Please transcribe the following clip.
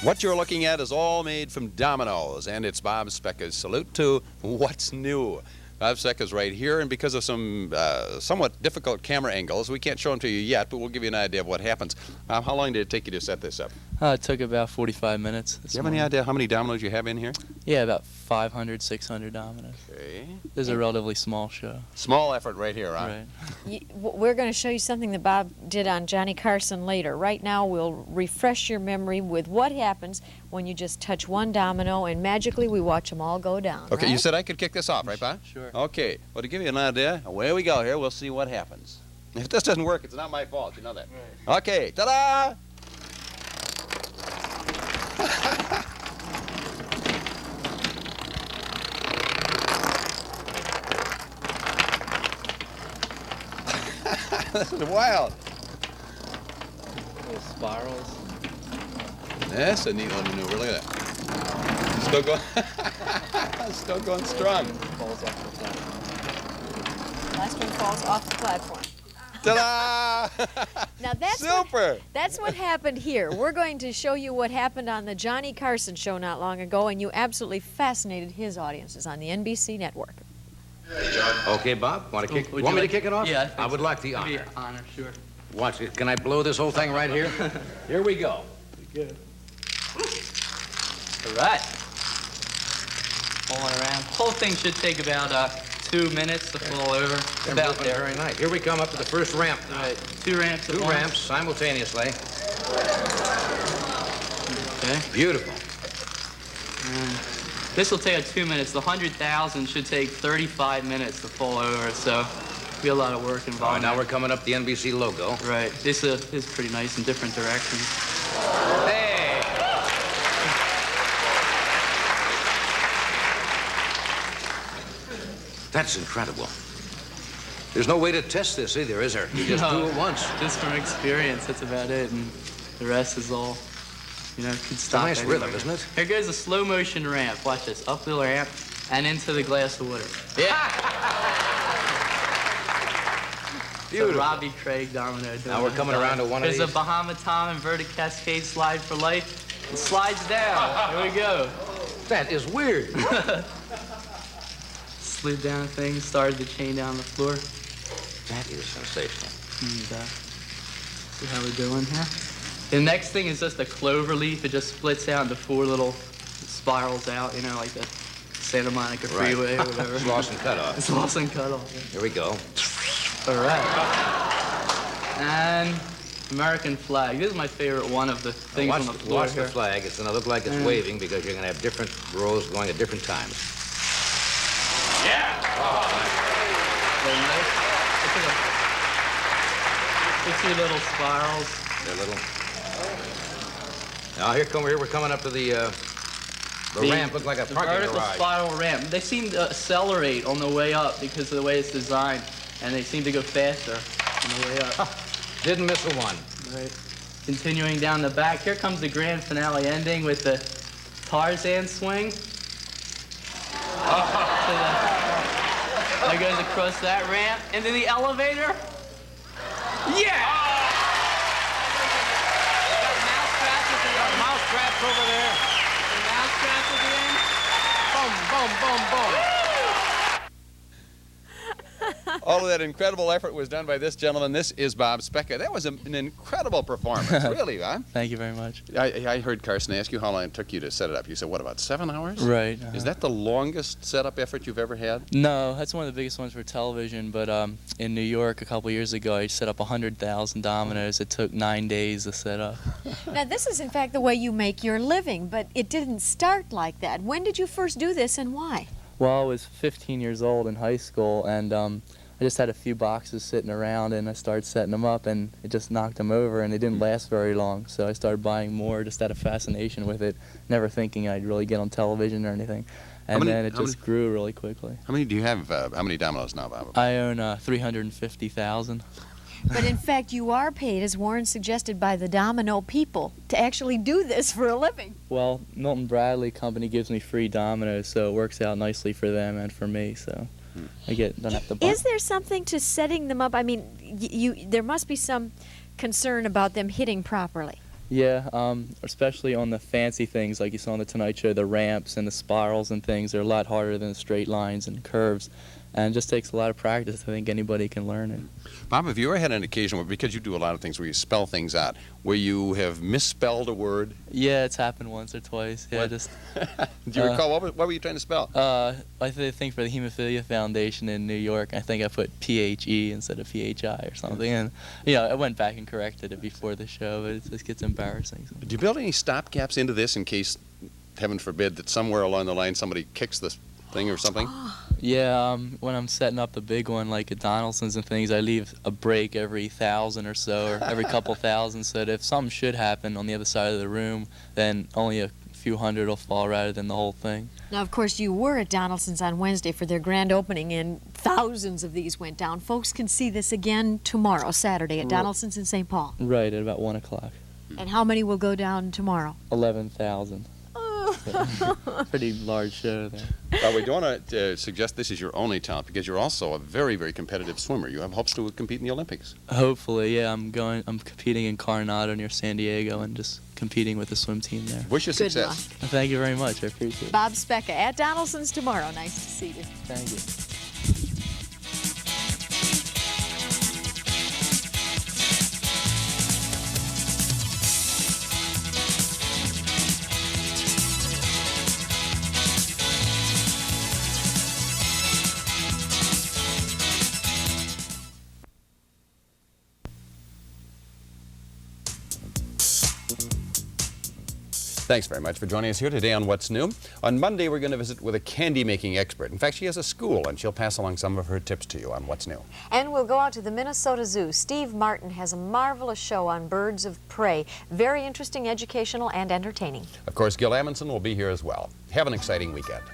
What you're looking at is all made from Dominoes, and it's Bob Speca's salute to What's New. Bob Speca's right here, and because of some somewhat difficult camera angles, we can't show them to you yet, but we'll give you an idea of what happens. How long did it take you to set this up? It took about 45 minutes. Do you have any idea how many dominoes you have in here? Yeah, about 500, 600 dominoes. Okay. This is a relatively small show. Small effort right here, huh? Right. We're going to show you something that Bob did on Johnny Carson later. Right now, we'll refresh your memory with what happens when you just touch one domino, and magically we watch them all go down. Okay, right? you said I could kick this off, right, Bob? Sure. Okay. Well, to give you an idea, away we go here. We'll see what happens. If this doesn't work, it's not my fault. You know that. Right. Okay. Ta-da! This is wild. Little spirals. That's a neat little maneuver. Look at that. Still going. Still going strong. Falls off the platform. Last one falls off the platform. Ta-da! Now that's super. That's what happened here. We're going to show you what happened on the Johnny Carson show not long ago, and you absolutely fascinated his audiences on the NBC network. Okay, Bob, want me to kick it off? Yeah, I would like the It'd be honor. an honor, sure. Watch it. Can I blow this whole thing right here? Here we go. Good. All right. Pulling around. Whole thing should take about 2 minutes to fall over. About there. Very nice. Here we come up to the first ramp. All right. 2 ramps at Two once. ramps simultaneously. Okay. Beautiful. This will take 2 minutes. The 100,000 should take 35 minutes to fall over, so be a lot of work All right, involved. now we're coming up the NBC logo. Right. This is pretty nice in different directions. Hey! That's incredible. There's no way to test this either, is there? You just do it once. Just from experience, that's about it, and the rest is all, you know, can It's a stop nice anywhere. rhythm, isn't it? Here goes a slow motion ramp. Watch this. Up the ramp and into the glass of water. Yeah. Beautiful. Robbie Craig domino. Now we're coming around to one of There's these. a Bahama Tom inverted cascade slide for life. It slides down. Here we go. That is weird. Slid down things, started the chain down the floor. That is sensational. And see how we're doing here. The next thing is just a clover leaf. It just splits out into 4 little spirals out, you know, like the Santa Monica Freeway or whatever. It's lost and cut off. It's lost and cut off. Yeah. Here we go. All right. And American flag. This is my favorite one of the things on the floor Watch here. the flag. It's going to look like it's waving because you're going to have different rows going at different times. Yeah! Very nice. You see little spirals. They're little. Now here we're coming up to the ramp. Looks like a The parking vertical garage. spiral ramp. They seem to accelerate on the way up because of the way it's designed, and they seem to go faster on the way up. Didn't miss a one. Right. Continuing down the back, here comes the grand finale ending with the Tarzan swing. There goes across that ramp, and then the elevator. Yeah! Mouse traps over there. The mousetrap at the end. Boom, boom, boom, boom. All of that incredible effort was done by this gentleman. This is Bob Speca. That was an incredible performance, really, huh? Thank you very much. I heard Carson ask you how long it took you to set it up. You said, what, about 7 hours? Right. Is that the longest setup effort you've ever had? No, that's one of the biggest ones for television, but in New York a couple years ago, I set up 100,000 dominoes. It took 9 days to set up. Now, this is, in fact, the way you make your living, but it didn't start like that. When did you first do this, and why? Well, I was 15 years old in high school, and I just had a few boxes sitting around, and I started setting them up, and it just knocked them over, and they didn't last very long. So I started buying more, just out of fascination with it, never thinking I'd really get on television or anything. And then it just grew really quickly. How many do you have? How many dominoes now, Bob? I own 350,000. But in fact, you are paid, as Warren suggested, by the domino people to actually do this for a living. Well, Milton Bradley Company gives me free dominoes, so it works out nicely for them and for me. So I don't have to buy. Is there something to setting them up? I mean, there must be some concern about them hitting properly. Yeah, especially on the fancy things like you saw on the Tonight Show, the ramps and the spirals and things. They're a lot harder than the straight lines and curves, and it just takes a lot of practice. I think anybody can learn it. Bob, have you ever had an occasion where, because you do a lot of things where you spell things out, where you have misspelled a word? Yeah, it's happened once or twice. Yeah, What? just Do you recall what were you trying to spell? I think for the Hemophilia Foundation in New York, I think I put PHE instead of PHI or something, and I went back and corrected it before the show, but it just gets embarrassing. Do you build any stopgaps into this in case, heaven forbid, that somewhere along the line somebody kicks this thing or something? Yeah, when I'm setting up the big one, like at Donaldson's and things, I leave a break every 1,000 or so, or every couple thousand, so that if something should happen on the other side of the room, then only a few hundred will fall rather than the whole thing. Now, of course, you were at Donaldson's on Wednesday for their grand opening, and thousands of these went down. Folks can see this again tomorrow, Saturday, at Donaldson's in St. Paul. Right, at about 1 o'clock. And how many will go down tomorrow? 11,000. Pretty large show there. We don't want to suggest this is your only talent, because you're also a very, very competitive swimmer. You have hopes to compete in the Olympics. Hopefully, yeah. I'm competing in Coronado near San Diego and just competing with the swim team there. Wish you Good success. luck. Thank you very much. I appreciate it. Bob Speca at Donaldson's tomorrow. Nice to see you. Thank you. Thanks very much for joining us here today on What's New. On Monday, we're going to visit with a candy-making expert. In fact, she has a school, and she'll pass along some of her tips to you on What's New. And we'll go out to the Minnesota Zoo. Steve Martin has a marvelous show on birds of prey. Very interesting, educational, and entertaining. Of course, Gil Amundsen will be here as well. Have an exciting weekend.